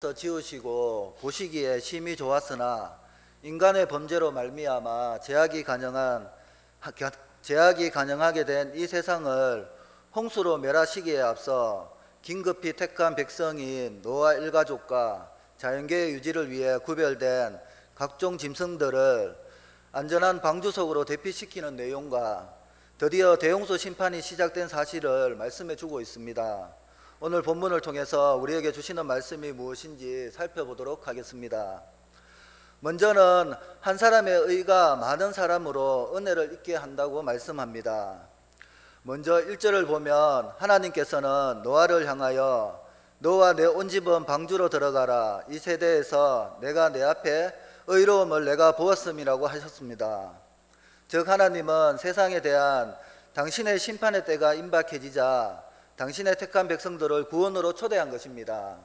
지으시고 보시기에 심히 좋았으나 인간의 범죄로 말미암아 제약이 가능하게 된 이 세상을 홍수로 멸하시기에 앞서 긴급히 택한 백성인 노아 일가족과 자연계의 유지를 위해 구별된 각종 짐승들을 안전한 방주 속으로 대피시키는 내용과 드디어 대홍수 심판이 시작된 사실을 말씀해 주고 있습니다. 오늘 본문을 통해서 우리에게 주시는 말씀이 무엇인지 살펴보도록 하겠습니다. 먼저는 한 사람의 의가 많은 사람으로 은혜를 입게 한다고 말씀합니다. 먼저 1절을 보면 하나님께서는 노아를 향하여 너와 내 온 집은 방주로 들어가라. 이 세대에서 내가 내 앞에 의로움을 내가 부었음이라고 하셨습니다. 즉 하나님은 세상에 대한 당신의 심판의 때가 임박해지자 당신의 택한 백성들을 구원으로 초대한 것입니다.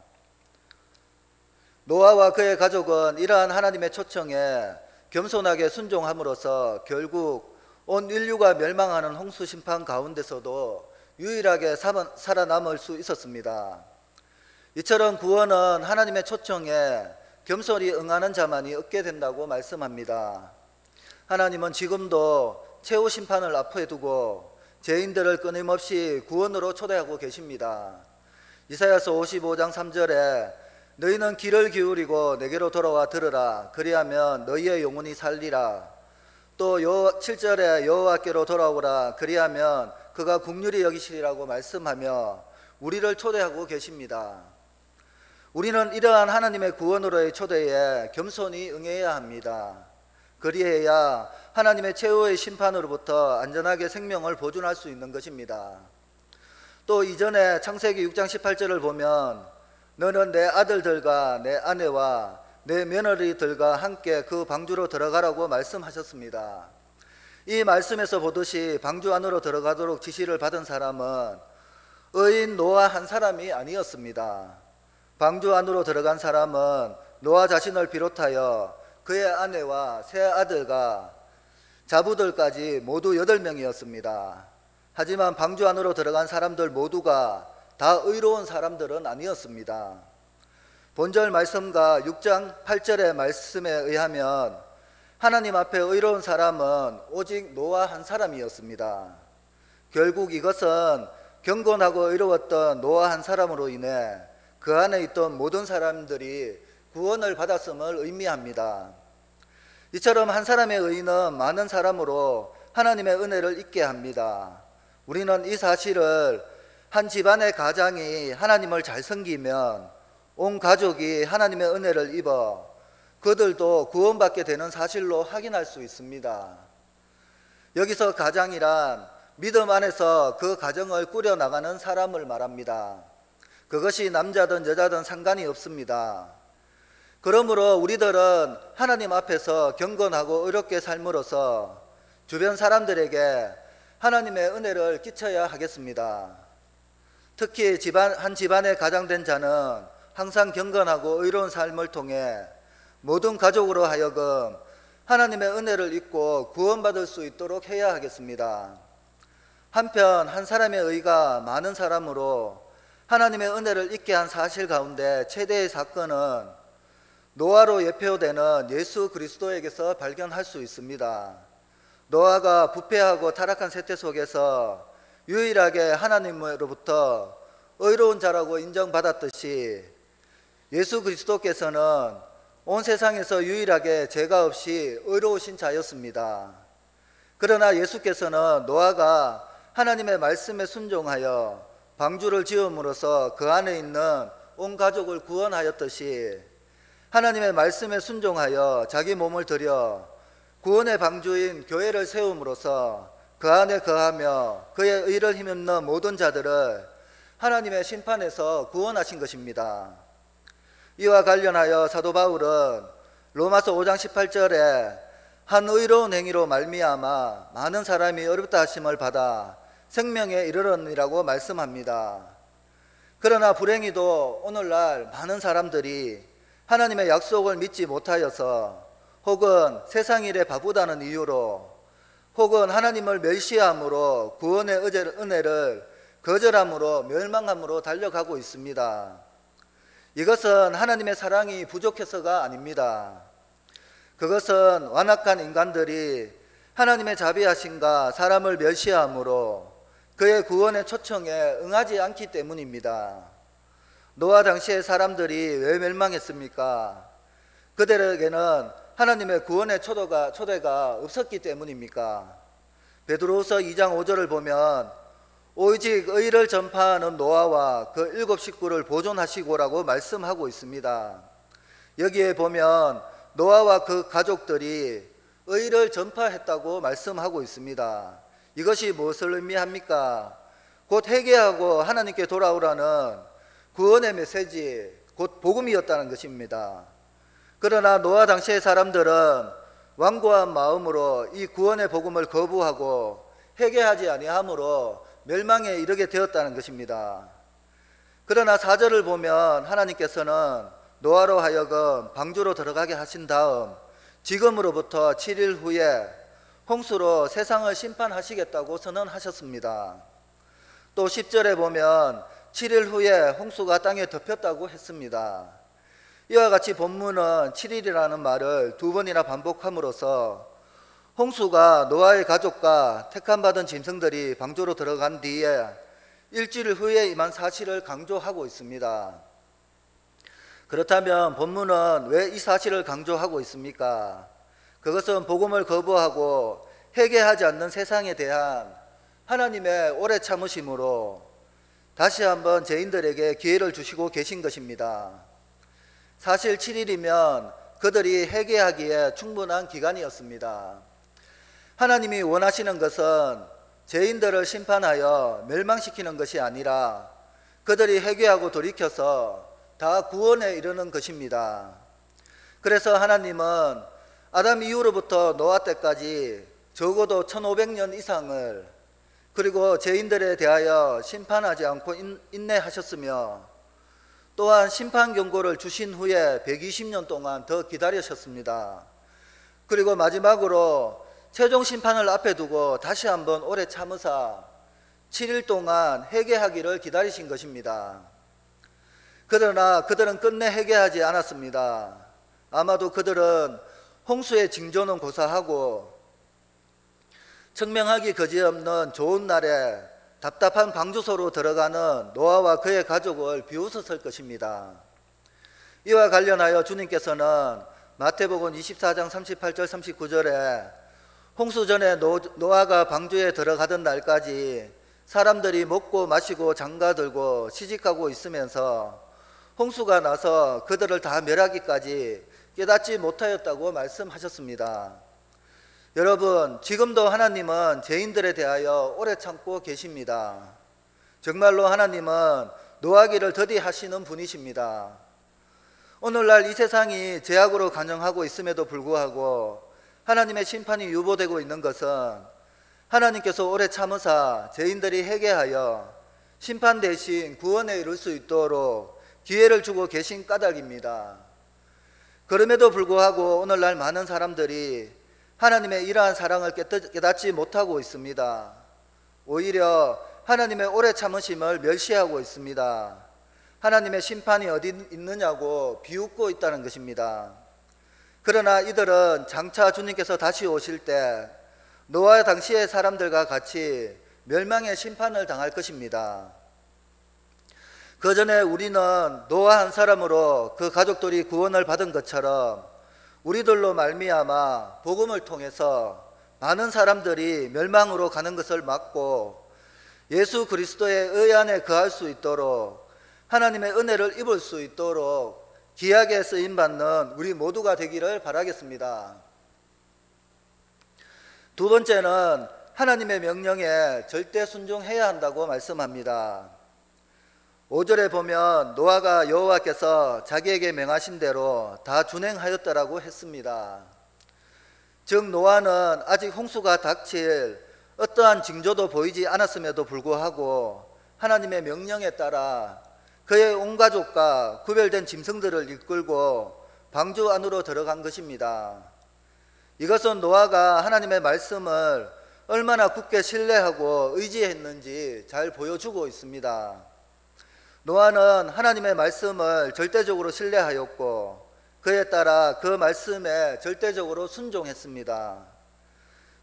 노아와 그의 가족은 이러한 하나님의 초청에 겸손하게 순종함으로써 결국 온 인류가 멸망하는 홍수 심판 가운데서도 유일하게 살아남을 수 있었습니다. 이처럼 구원은 하나님의 초청에 겸손히 응하는 자만이 얻게 된다고 말씀합니다. 하나님은 지금도 최후 심판을 앞에 두고 죄인들을 끊임없이 구원으로 초대하고 계십니다. 이사야서 55장 3절에 너희는 귀를 기울이고 내게로 돌아와 들으라. 그리하면 너희의 영혼이 살리라. 또 7절에 여호와께로 돌아오라. 그리하면 그가 긍휼히 여기시리라고 말씀하며 우리를 초대하고 계십니다. 우리는 이러한 하나님의 구원으로의 초대에 겸손히 응해야 합니다. 그리해야 하나님의 최후의 심판으로부터 안전하게 생명을 보존할 수 있는 것입니다. 또 이전에 창세기 6장 18절을 보면 너는 내 아들들과 내 아내와 내 며느리들과 함께 그 방주로 들어가라고 말씀하셨습니다. 이 말씀에서 보듯이 방주 안으로 들어가도록 지시를 받은 사람은 의인 노아 한 사람이 아니었습니다. 방주 안으로 들어간 사람은 노아 자신을 비롯하여 그의 아내와 세 아들과 자부들까지 모두 8명이었습니다. 하지만 방주 안으로 들어간 사람들 모두가 다 의로운 사람들은 아니었습니다. 본절 말씀과 6장 8절의 말씀에 의하면 하나님 앞에 의로운 사람은 오직 노아 한 사람이었습니다. 결국 이것은 경건하고 의로웠던 노아 한 사람으로 인해 그 안에 있던 모든 사람들이 구원을 받았음을 의미합니다. 이처럼 한 사람의 의는 많은 사람으로 하나님의 은혜를 입게 합니다. 우리는 이 사실을 한 집안의 가장이 하나님을 잘 섬기면 온 가족이 하나님의 은혜를 입어 그들도 구원받게 되는 사실로 확인할 수 있습니다. 여기서 가장이란 믿음 안에서 그 가정을 꾸려나가는 사람을 말합니다. 그것이 남자든 여자든 상관이 없습니다. 그러므로 우리들은 하나님 앞에서 경건하고 의롭게 삶으로써 주변 사람들에게 하나님의 은혜를 끼쳐야 하겠습니다. 특히 한 집안의 가장된 자는 항상 경건하고 의로운 삶을 통해 모든 가족으로 하여금 하나님의 은혜를 입고 구원받을 수 있도록 해야 하겠습니다. 한편 한 사람의 의가 많은 사람으로 하나님의 은혜를 입게 한 사실 가운데 최대의 사건은 노아로 예표되는 예수 그리스도에게서 발견할 수 있습니다. 노아가 부패하고 타락한 세태 속에서 유일하게 하나님으로부터 의로운 자라고 인정받았듯이 예수 그리스도께서는 온 세상에서 유일하게 죄가 없이 의로우신 자였습니다. 그러나 예수께서는 노아가 하나님의 말씀에 순종하여 방주를 지음으로써 그 안에 있는 온 가족을 구원하였듯이 하나님의 말씀에 순종하여 자기 몸을 들여 구원의 방주인 교회를 세움으로써 그 안에 거하며 그의 의를 힘입는 모든 자들을 하나님의 심판에서 구원하신 것입니다. 이와 관련하여 사도 바울은 로마서 5장 18절에 한 의로운 행위로 말미암아 많은 사람이 어렵다 하심을 받아 생명에 이르렀느니라고 말씀합니다. 그러나 불행히도 오늘날 많은 사람들이 하나님의 약속을 믿지 못하여서 혹은 세상 일에 바쁘다는 이유로 혹은 하나님을 멸시함으로 구원의 은혜를 거절함으로 멸망함으로 달려가고 있습니다. 이것은 하나님의 사랑이 부족해서가 아닙니다. 그것은 완악한 인간들이 하나님의 자비하심과 사람을 멸시함으로 그의 구원의 초청에 응하지 않기 때문입니다. 노아 당시의 사람들이 왜 멸망했습니까? 그들에게는 하나님의 구원의 초대가 없었기 때문입니까? 베드로후서 2장 5절을 보면 오직 의를 전파하는 노아와 그 7 식구를 보존하시고라고 말씀하고 있습니다. 여기에 보면 노아와 그 가족들이 의를 전파했다고 말씀하고 있습니다. 이것이 무엇을 의미합니까? 곧 회개하고 하나님께 돌아오라는 구원의 메시지, 곧 복음이었다는 것입니다. 그러나 노아 당시의 사람들은 완고한 마음으로 이 구원의 복음을 거부하고 회개하지 아니함으로 멸망에 이르게 되었다는 것입니다. 그러나 4절을 보면 하나님께서는 노아로 하여금 방주로 들어가게 하신 다음 지금으로부터 7일 후에 홍수로 세상을 심판하시겠다고 선언하셨습니다. 또 10절에 보면 7일 후에 홍수가 땅에 덮였다고 했습니다. 이와 같이 본문은 7일이라는 말을 2번이나 반복함으로써 홍수가 노아의 가족과 택함받은 짐승들이 방주로 들어간 뒤에 일주일 후에 임한 사실을 강조하고 있습니다. 그렇다면 본문은 왜 이 사실을 강조하고 있습니까? 그것은 복음을 거부하고 회개하지 않는 세상에 대한 하나님의 오래 참으심으로 다시 한번 죄인들에게 기회를 주시고 계신 것입니다. 사실 7일이면 그들이 회개하기에 충분한 기간이었습니다. 하나님이 원하시는 것은 죄인들을 심판하여 멸망시키는 것이 아니라 그들이 회개하고 돌이켜서 다 구원에 이르는 것입니다. 그래서 하나님은 아담 이후로부터 노아 때까지 적어도 1500년 이상을 그리고 죄인들에 대하여 심판하지 않고 인내하셨으며 또한 심판 경고를 주신 후에 120년 동안 더 기다리셨습니다. 그리고 마지막으로 최종 심판을 앞에 두고 다시 한번 오래 참으사 7일 동안 회개하기를 기다리신 것입니다. 그러나 그들은 끝내 회개하지 않았습니다. 아마도 그들은 홍수의 징조는 고사하고 청명하기 그지없는 좋은 날에 답답한 방주소로 들어가는 노아와 그의 가족을 비웃었을 것입니다. 이와 관련하여 주님께서는 마태복음 24장 38절 39절에 홍수 전에 노아가 방주에 들어가던 날까지 사람들이 먹고 마시고 장가들고 시집가고 있으면서 홍수가 나서 그들을 다 멸하기까지 깨닫지 못하였다고 말씀하셨습니다. 여러분, 지금도 하나님은 죄인들에 대하여 오래 참고 계십니다. 정말로 하나님은 노하기를 더디하시는 분이십니다. 오늘날 이 세상이 죄악으로 간영하고 있음에도 불구하고 하나님의 심판이 유보되고 있는 것은 하나님께서 오래 참으사 죄인들이 회개하여 심판 대신 구원에 이룰 수 있도록 기회를 주고 계신 까닭입니다. 그럼에도 불구하고 오늘날 많은 사람들이 하나님의 이러한 사랑을 깨닫지 못하고 있습니다. 오히려 하나님의 오래 참으심을 멸시하고 있습니다. 하나님의 심판이 어디 있느냐고 비웃고 있다는 것입니다. 그러나 이들은 장차 주님께서 다시 오실 때 노아 당시의 사람들과 같이 멸망의 심판을 당할 것입니다. 그 전에 우리는 노아 한 사람으로 그 가족들이 구원을 받은 것처럼 우리들로 말미암아 복음을 통해서 많은 사람들이 멸망으로 가는 것을 막고 예수 그리스도의 의 안에 거할 수 있도록 하나님의 은혜를 입을 수 있도록 귀하게 쓰임받는 우리 모두가 되기를 바라겠습니다. 두 번째는 하나님의 명령에 절대 순종해야 한다고 말씀합니다. 5절에 보면 노아가 여호와께서 자기에게 명하신 대로 다 준행하였더라고 했습니다. 즉 노아는 아직 홍수가 닥칠 어떠한 징조도 보이지 않았음에도 불구하고 하나님의 명령에 따라 그의 온 가족과 구별된 짐승들을 이끌고 방주 안으로 들어간 것입니다. 이것은 노아가 하나님의 말씀을 얼마나 굳게 신뢰하고 의지했는지 잘 보여주고 있습니다. 노아는 하나님의 말씀을 절대적으로 신뢰하였고 그에 따라 그 말씀에 절대적으로 순종했습니다.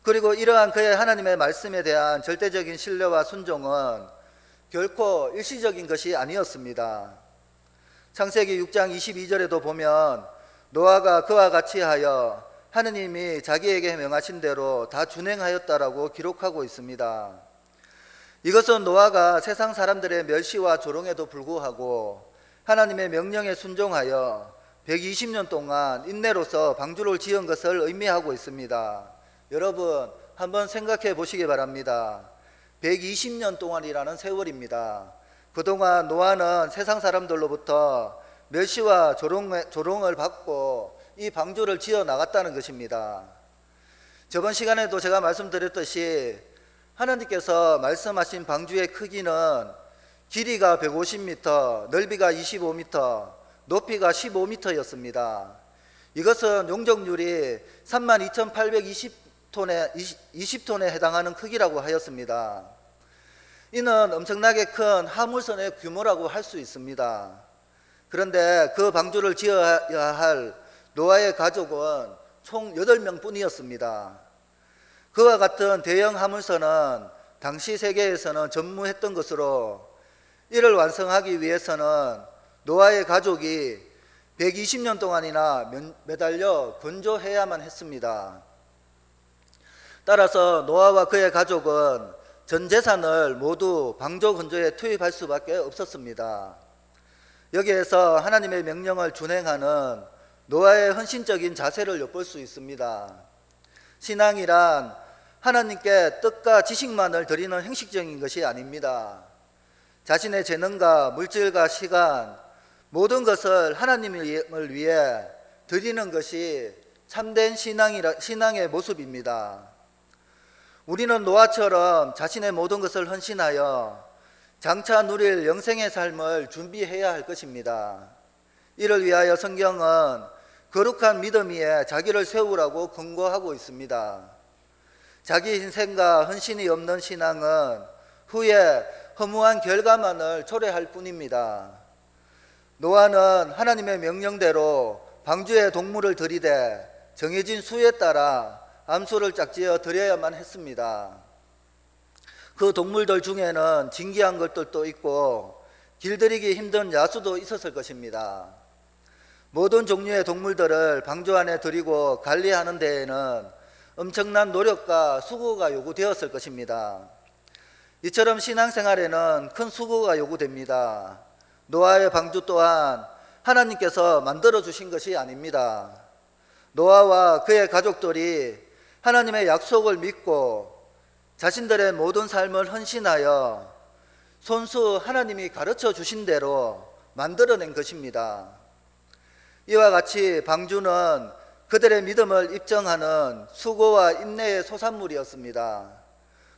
그리고 이러한 그의 하나님의 말씀에 대한 절대적인 신뢰와 순종은 결코 일시적인 것이 아니었습니다. 창세기 6장 22절에도 보면 노아가 그와 같이 하여 하느님이 자기에게 명하신 대로 다 준행하였다라고 기록하고 있습니다. 이것은 노아가 세상 사람들의 멸시와 조롱에도 불구하고 하나님의 명령에 순종하여 120년 동안 인내로서 방주를 지은 것을 의미하고 있습니다. 여러분 한번 생각해 보시기 바랍니다. 120년 동안이라는 세월입니다. 그동안 노아는 세상 사람들로부터 멸시와 조롱을 받고 이 방주를 지어 나갔다는 것입니다. 저번 시간에도 제가 말씀드렸듯이 하나님께서 말씀하신 방주의 크기는 길이가 150m, 넓이가 25m, 높이가 15m였습니다. 이것은 용적률이 32,820톤에 해당하는 크기라고 하였습니다. 이는 엄청나게 큰 화물선의 규모라고 할 수 있습니다. 그런데 그 방주를 지어야 할 노아의 가족은 총 8명 뿐이었습니다. 그와 같은 대형 화물선은 당시 세계에서는 전무했던 것으로 이를 완성하기 위해서는 노아의 가족이 120년 동안이나 매달려 건조해야만 했습니다. 따라서 노아와 그의 가족은 전 재산을 모두 방조 건조에 투입할 수밖에 없었습니다. 여기에서 하나님의 명령을 준행하는 노아의 헌신적인 자세를 엿볼 수 있습니다. 신앙이란 하나님께 뜻과 지식만을 드리는 형식적인 것이 아닙니다. 자신의 재능과 물질과 시간, 모든 것을 하나님을 위해 드리는 것이 참된 신앙의 모습입니다. 우리는 노아처럼 자신의 모든 것을 헌신하여 장차 누릴 영생의 삶을 준비해야 할 것입니다. 이를 위하여 성경은 거룩한 믿음 위에 자기를 세우라고 권고하고 있습니다. 자기 희생과 헌신이 없는 신앙은 후에 허무한 결과만을 초래할 뿐입니다. 노아는 하나님의 명령대로 방주에 동물을 들이대 정해진 수에 따라 암수를 짝지어 드려야만 했습니다. 그 동물들 중에는 진귀한 것들도 있고 길들이기 힘든 야수도 있었을 것입니다. 모든 종류의 동물들을 방주 안에 들이고 관리하는 데에는 엄청난 노력과 수고가 요구되었을 것입니다. 이처럼 신앙생활에는 큰 수고가 요구됩니다. 노아의 방주 또한 하나님께서 만들어 주신 것이 아닙니다. 노아와 그의 가족들이 하나님의 약속을 믿고 자신들의 모든 삶을 헌신하여 손수 하나님이 가르쳐 주신 대로 만들어낸 것입니다. 이와 같이 방주는 그들의 믿음을 입증하는 수고와 인내의 소산물이었습니다.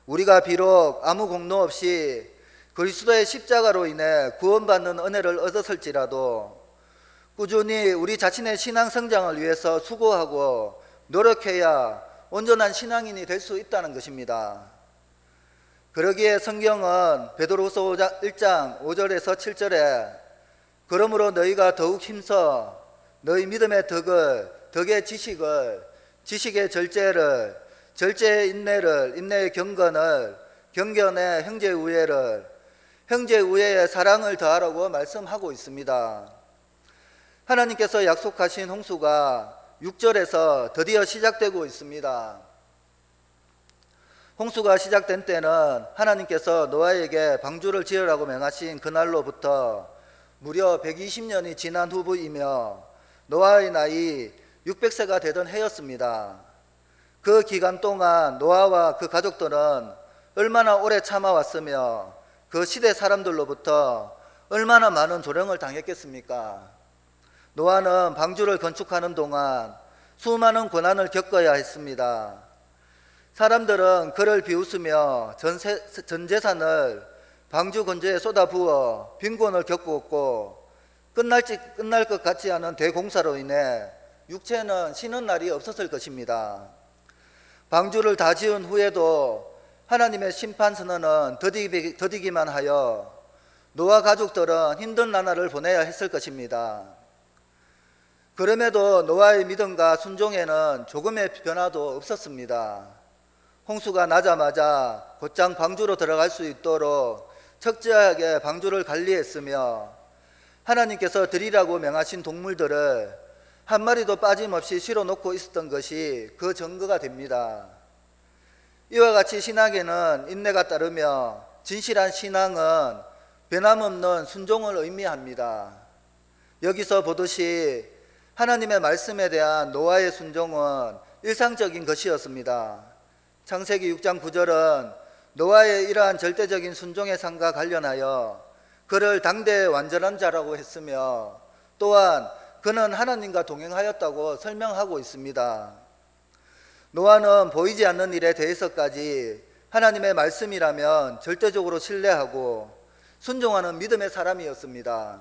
우리가 비록 아무 공로 없이 그리스도의 십자가로 인해 구원받는 은혜를 얻었을지라도 꾸준히 우리 자신의 신앙 성장을 위해서 수고하고 노력해야 온전한 신앙인이 될 수 있다는 것입니다. 그러기에 성경은 베드로후서 1장 5절에서 7절에 그러므로 너희가 더욱 힘써 너희 믿음의 덕의 지식을, 지식의 절제를, 절제의 인내를, 인내의 경건을, 경건의 형제 우애를, 형제 우애의 사랑을 더하라고 말씀하고 있습니다. 하나님께서 약속하신 홍수가 6절에서 드디어 시작되고 있습니다. 홍수가 시작된 때는 하나님께서 노아에게 방주를 지으라고 명하신 그날로부터 무려 120년이 지난 후부이며 노아의 나이 600세가 되던 해였습니다. 그 기간 동안 노아와 그 가족들은 얼마나 오래 참아왔으며 그 시대 사람들로부터 얼마나 많은 조롱을 당했겠습니까? 노아는 방주를 건축하는 동안 수많은 고난을 겪어야 했습니다. 사람들은 그를 비웃으며 전 재산을 방주 건조에 쏟아부어 빈곤을 겪었고 끝날 것 같지 않은 대공사로 인해 육체는 쉬는 날이 없었을 것입니다. 방주를 다 지은 후에도 하나님의 심판 선언은 더디기만 하여 노아 가족들은 힘든 나날을 보내야 했을 것입니다. 그럼에도 노아의 믿음과 순종에는 조금의 변화도 없었습니다. 홍수가 나자마자 곧장 방주로 들어갈 수 있도록 철저하게 방주를 관리했으며 하나님께서 드리라고 명하신 동물들을 한 마리도 빠짐없이 실어놓고 있었던 것이 그 증거가 됩니다. 이와 같이 신앙에는 인내가 따르며 진실한 신앙은 변함없는 순종을 의미합니다. 여기서 보듯이 하나님의 말씀에 대한 노아의 순종은 일상적인 것이었습니다. 창세기 6장 9절은 노아의 이러한 절대적인 순종의 삶과 관련하여 그를 당대의 완전한 자라고 했으며 또한 그는 하나님과 동행하였다고 설명하고 있습니다. 노아는 보이지 않는 일에 대해서까지 하나님의 말씀이라면 절대적으로 신뢰하고 순종하는 믿음의 사람이었습니다.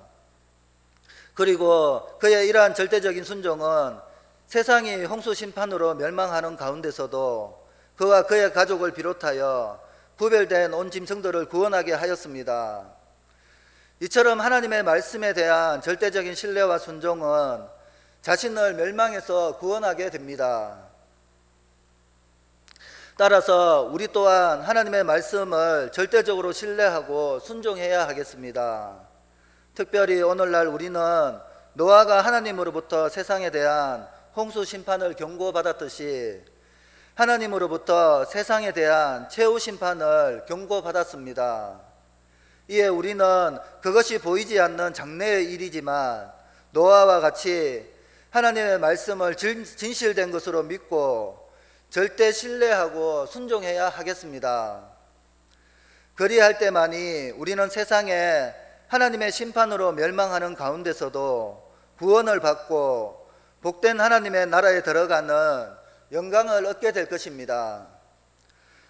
그리고 그의 이러한 절대적인 순종은 세상이 홍수 심판으로 멸망하는 가운데서도 그와 그의 가족을 비롯하여 구별된 온 짐승들을 구원하게 하였습니다. 이처럼 하나님의 말씀에 대한 절대적인 신뢰와 순종은 자신을 멸망에서 구원하게 됩니다. 따라서 우리 또한 하나님의 말씀을 절대적으로 신뢰하고 순종해야 하겠습니다. 특별히 오늘날 우리는 노아가 하나님으로부터 세상에 대한 홍수 심판을 경고받았듯이 하나님으로부터 세상에 대한 최후 심판을 경고받았습니다. 이에 우리는 그것이 보이지 않는 장래의 일이지만 노아와 같이 하나님의 말씀을 진실된 것으로 믿고 절대 신뢰하고 순종해야 하겠습니다. 그리할 때만이 우리는 세상에 하나님의 심판으로 멸망하는 가운데서도 구원을 받고 복된 하나님의 나라에 들어가는 영광을 얻게 될 것입니다.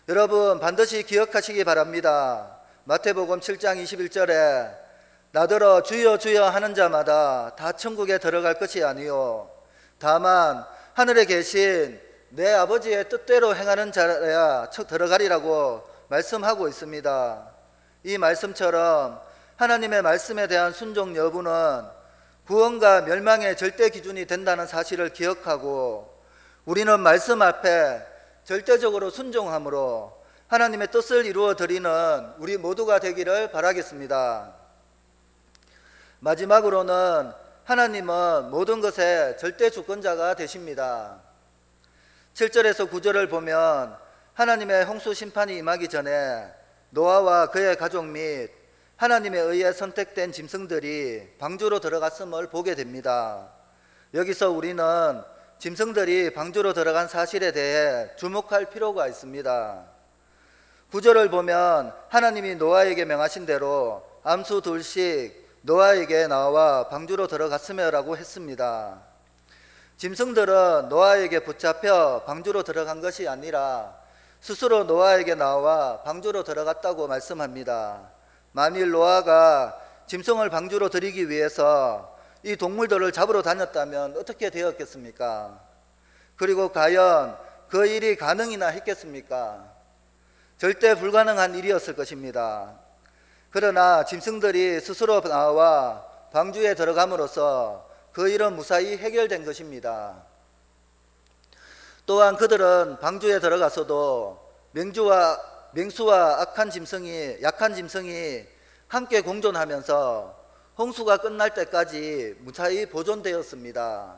여러분 반드시 기억하시기 바랍니다. 마태복음 7장 21절에 나더러 주여 주여 하는 자마다 다 천국에 들어갈 것이 아니요 다만 하늘에 계신 내 아버지의 뜻대로 행하는 자야 들어가리라고 말씀하고 있습니다. 이 말씀처럼 하나님의 말씀에 대한 순종 여부는 구원과 멸망의 절대 기준이 된다는 사실을 기억하고 우리는 말씀 앞에 절대적으로 순종함으로 하나님의 뜻을 이루어 드리는 우리 모두가 되기를 바라겠습니다. 마지막으로는 하나님은 모든 것의 절대 주권자가 되십니다. 7절에서 9절을 보면 하나님의 홍수 심판이 임하기 전에 노아와 그의 가족 및 하나님에 의해 선택된 짐승들이 방주로 들어갔음을 보게 됩니다. 여기서 우리는 짐승들이 방주로 들어간 사실에 대해 주목할 필요가 있습니다. 9절을 보면 하나님이 노아에게 명하신 대로 암수 둘씩 노아에게 나와 방주로 들어갔으며라고 했습니다. 짐승들은 노아에게 붙잡혀 방주로 들어간 것이 아니라 스스로 노아에게 나와 방주로 들어갔다고 말씀합니다. 만일 노아가 짐승을 방주로 들이기 위해서 이 동물들을 잡으러 다녔다면 어떻게 되었겠습니까? 그리고 과연 그 일이 가능이나 했겠습니까? 절대 불가능한 일이었을 것입니다. 그러나 짐승들이 스스로 나와 방주에 들어감으로써 그 일은 무사히 해결된 것입니다. 또한 그들은 방주에 들어가서도 맹수와 약한 짐승이 함께 공존하면서 홍수가 끝날 때까지 무사히 보존되었습니다.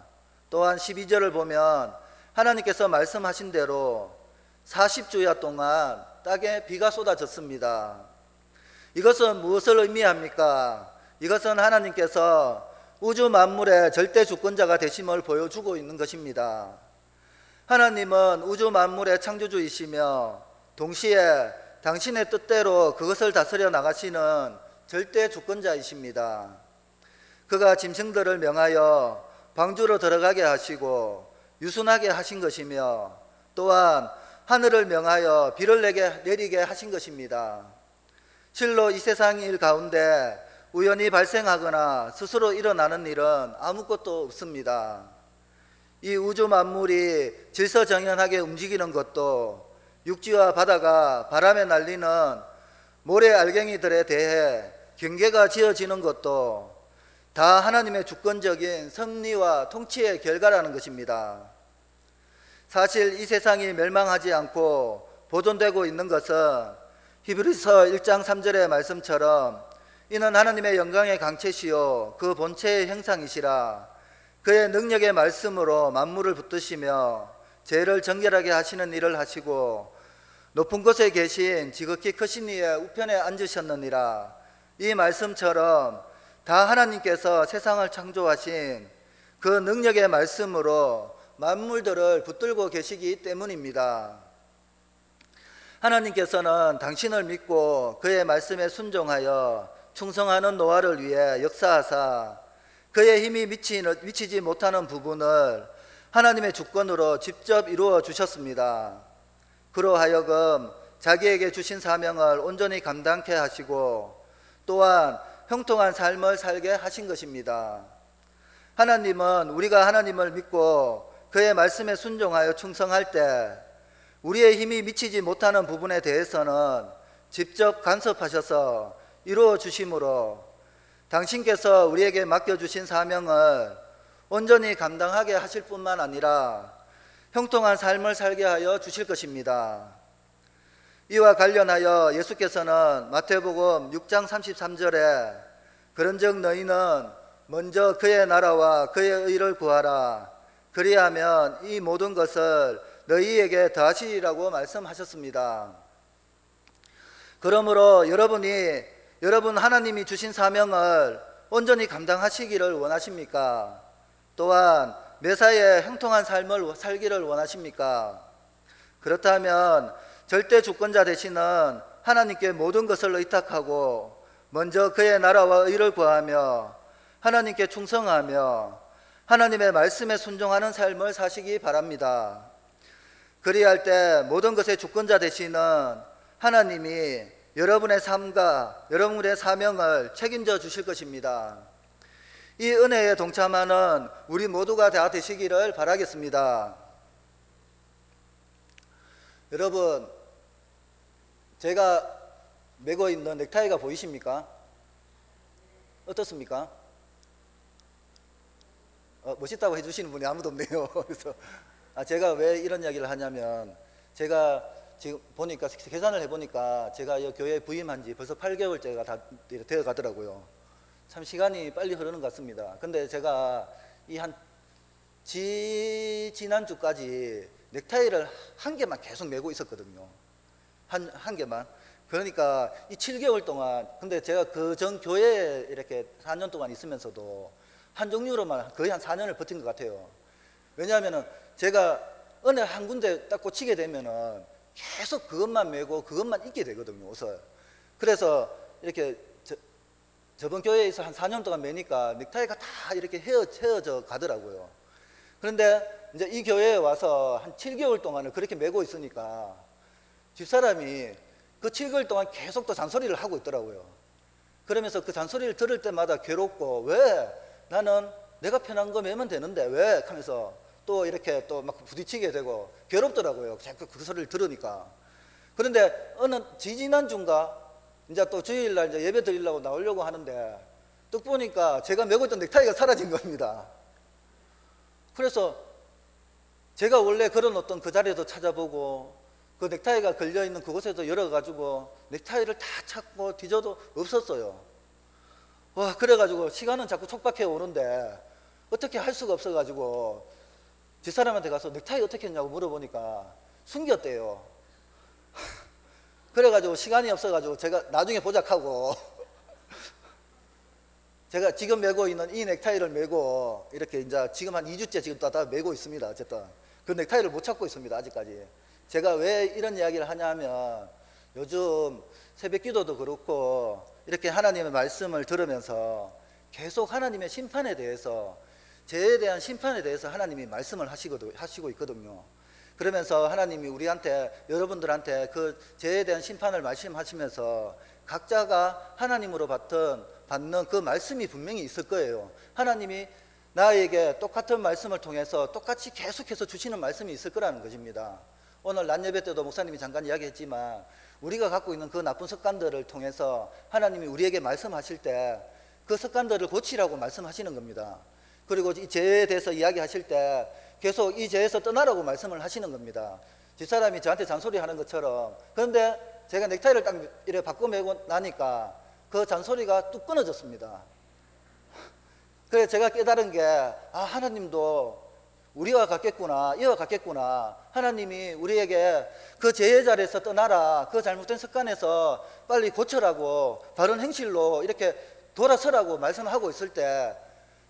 또한 12절을 보면 하나님께서 말씀하신 대로 40주야 동안 땅에 비가 쏟아졌습니다. 이것은 무엇을 의미합니까? 이것은 하나님께서 우주 만물의 절대 주권자가 되심을 보여주고 있는 것입니다. 하나님은 우주 만물의 창조주이시며 동시에 당신의 뜻대로 그것을 다스려 나가시는 절대 주권자이십니다. 그가 짐승들을 명하여 방주로 들어가게 하시고 유순하게 하신 것이며 또한 하늘을 명하여 비를 내리게 하신 것입니다. 실로 이 세상 일 가운데 우연히 발생하거나 스스로 일어나는 일은 아무것도 없습니다. 이 우주 만물이 질서정연하게 움직이는 것도 육지와 바다가 바람에 날리는 모래 알갱이들에 대해 경계가 지어지는 것도 다 하나님의 주권적인 섭리와 통치의 결과라는 것입니다. 사실 이 세상이 멸망하지 않고 보존되고 있는 것은 히브리서 1장 3절의 말씀처럼 이는 하나님의 영광의 강체시요 그 본체의 형상이시라 그의 능력의 말씀으로 만물을 붙드시며 죄를 정결하게 하시는 일을 하시고 높은 곳에 계신 지극히 크신 이의 우편에 앉으셨느니라. 이 말씀처럼 다 하나님께서 세상을 창조하신 그 능력의 말씀으로 만물들을 붙들고 계시기 때문입니다. 하나님께서는 당신을 믿고 그의 말씀에 순종하여 충성하는 노아를 위해 역사하사 그의 힘이 미치지 못하는 부분을 하나님의 주권으로 직접 이루어 주셨습니다. 그로 하여금 자기에게 주신 사명을 온전히 감당케 하시고 또한 형통한 삶을 살게 하신 것입니다. 하나님은 우리가 하나님을 믿고 그의 말씀에 순종하여 충성할 때 우리의 힘이 미치지 못하는 부분에 대해서는 직접 간섭하셔서 이루어 주심으로 당신께서 우리에게 맡겨주신 사명을 온전히 감당하게 하실 뿐만 아니라 형통한 삶을 살게 하여 주실 것입니다. 이와 관련하여 예수께서는 마태복음 6장 33절에 그런즉 너희는 먼저 그의 나라와 그의 의를 구하라 그리하면 이 모든 것을 너희에게 더하시리라고 말씀하셨습니다. 그러므로 여러분 하나님이 주신 사명을 온전히 감당하시기를 원하십니까? 또한 매사에 형통한 삶을 살기를 원하십니까? 그렇다면 절대 주권자 되시는 하나님께 모든 것을 의탁하고 먼저 그의 나라와 의를 구하며 하나님께 충성하며 하나님의 말씀에 순종하는 삶을 사시기 바랍니다. 그리할 때 모든 것의 주권자 되시는 하나님이 여러분의 삶과 여러분의 사명을 책임져 주실 것입니다. 이 은혜에 동참하는 우리 모두가 다 되시기를 바라겠습니다. 여러분, 제가 메고 있는 넥타이가 보이십니까? 어떻습니까? 멋있다고 해주시는 분이 아무도 없네요. 그래서 제가 왜 이런 이야기를 하냐면 제가 지금 보니까 계산을 해보니까 제가 이 교회에 부임한 지 벌써 8개월째가 다 되어 가더라고요. 참 시간이 빨리 흐르는 것 같습니다. 근데 제가 지난주까지 넥타이를 한 개만 계속 메고 있었거든요. 한 개만. 그러니까 이 7개월 동안, 근데 제가 그 전 교회에 이렇게 4년 동안 있으면서도 한 종류로만 거의 한 4년을 버틴 것 같아요. 왜냐하면은 제가 어느 한 군데 딱 꽂히게 되면은 계속 그것만 메고 그것만 입게 되거든요, 옷을. 그래서 이렇게 저번 교회에서 한 4년 동안 메니까 넥타이가 다 이렇게 헤어져 가더라고요. 그런데 이제 이 교회에 와서 한 7개월 동안을 그렇게 메고 있으니까 집사람이 그 7개월 동안 계속 또 잔소리를 하고 있더라고요. 그러면서 그 잔소리를 들을 때마다 괴롭고, 왜 나는 내가 편한 거 메면 되는데 왜 하면서 또 이렇게 또 막 부딪히게 되고 괴롭더라고요. 자꾸 그 소리를 들으니까. 그런데 어느 지지난주인가 이제 또 주일날 이제 예배 드리려고 나오려고 하는데 뚝 보니까 제가 메고 있던 넥타이가 사라진 겁니다. 그래서 제가 원래 걸어놓던 그 자리에도 찾아보고 그 넥타이가 걸려있는 그곳에도 열어가지고 넥타이를 다 찾고 뒤져도 없었어요. 와, 그래가지고 시간은 자꾸 촉박해 오는데 어떻게 할 수가 없어가지고 집사람한테 가서 넥타이 어떻게 했냐고 물어보니까 숨겼대요. 그래가지고 시간이 없어가지고 제가 나중에 보자하고 제가 지금 메고 있는 이 넥타이를 메고 이렇게 이제 지금 한 2주째 지금 다 메고 있습니다. 어쨌든 그 넥타이를 못 찾고 있습니다. 아직까지. 제가 왜 이런 이야기를 하냐면 요즘 새벽 기도도 그렇고 이렇게 하나님의 말씀을 들으면서 계속 하나님의 심판에 대해서, 죄에 대한 심판에 대해서 하나님이 말씀을 하시고 있거든요. 그러면서 하나님이 우리한테, 여러분들한테 그 죄에 대한 심판을 말씀하시면서 각자가 하나님으로 받는 그 말씀이 분명히 있을 거예요. 하나님이 나에게 똑같은 말씀을 통해서 똑같이 계속해서 주시는 말씀이 있을 거라는 것입니다. 오늘 낮 예배 때도 목사님이 잠깐 이야기했지만 우리가 갖고 있는 그 나쁜 습관들을 통해서 하나님이 우리에게 말씀하실 때 그 습관들을 고치라고 말씀하시는 겁니다. 그리고 이 죄에 대해서 이야기하실 때 계속 이 죄에서 떠나라고 말씀을 하시는 겁니다. 뒷사람이 저한테 잔소리하는 것처럼. 그런데 제가 넥타이를 딱 이렇게 바꿔매고 나니까 그 잔소리가 뚝 끊어졌습니다. 그래서 제가 깨달은 게 하나님도 우리와 같겠구나, 이와 같겠구나. 하나님이 우리에게 그 죄의 자리에서 떠나라, 그 잘못된 습관에서 빨리 고쳐라고, 바른 행실로 이렇게 돌아서라고 말씀하고 있을 때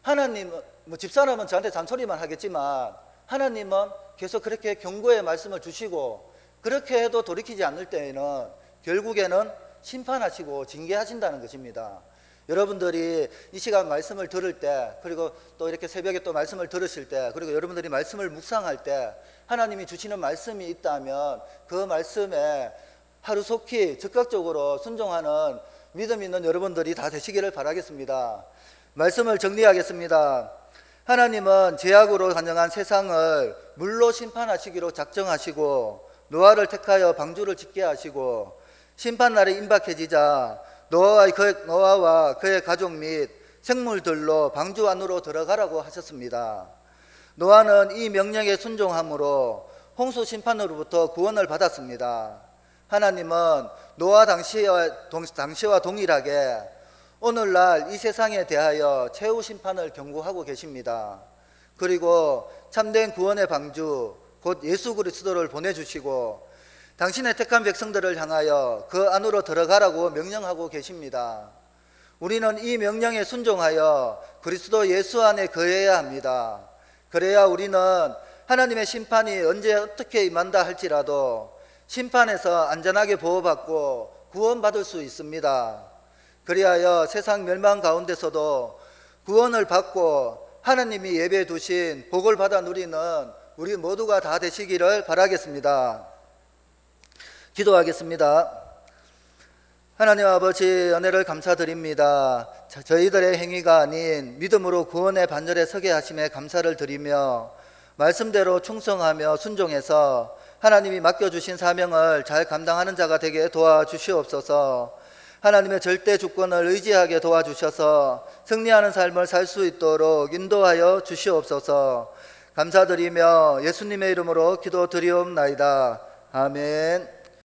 하나님, 집사람은 저한테 잔소리만 하겠지만 하나님은 계속 그렇게 경고의 말씀을 주시고, 그렇게 해도 돌이키지 않을 때에는 결국에는 심판하시고 징계하신다는 것입니다. 여러분들이 이 시간 말씀을 들을 때, 그리고 또 이렇게 새벽에 또 말씀을 들으실 때, 그리고 여러분들이 말씀을 묵상할 때 하나님이 주시는 말씀이 있다면 그 말씀에 하루속히 즉각적으로 순종하는 믿음 있는 여러분들이 다 되시기를 바라겠습니다. 말씀을 정리하겠습니다. 하나님은 죄악으로 간영한 세상을 물로 심판하시기로 작정하시고 노아를 택하여 방주를 짓게 하시고, 심판날이 임박해지자 노아와 그의 가족 및 생물들로 방주 안으로 들어가라고 하셨습니다. 노아는 이 명령에 순종함으로 홍수 심판으로부터 구원을 받았습니다. 하나님은 노아 당시와 동일하게 오늘날 이 세상에 대하여 최후 심판을 경고하고 계십니다. 그리고 참된 구원의 방주 곧 예수 그리스도를 보내주시고 당신의 택한 백성들을 향하여 그 안으로 들어가라고 명령하고 계십니다. 우리는 이 명령에 순종하여 그리스도 예수 안에 거해야 합니다. 그래야 우리는 하나님의 심판이 언제 어떻게 임한다 할지라도 심판에서 안전하게 보호받고 구원받을 수 있습니다. 그리하여 세상 멸망 가운데서도 구원을 받고 하나님이 예배해 두신 복을 받아 누리는 우리 모두가 다 되시기를 바라겠습니다. 기도하겠습니다. 하나님 아버지, 은혜를 감사드립니다. 저희들의 행위가 아닌 믿음으로 구원의 반열에 서게 하심에 감사를 드리며 말씀대로 충성하며 순종해서 하나님이 맡겨주신 사명을 잘 감당하는 자가 되게 도와주시옵소서. 하나님의 절대 주권을 의지하게 도와주셔서 승리하는 삶을 살 수 있도록 인도하여 주시옵소서. 감사드리며 예수님의 이름으로 기도드리옵나이다. 아멘.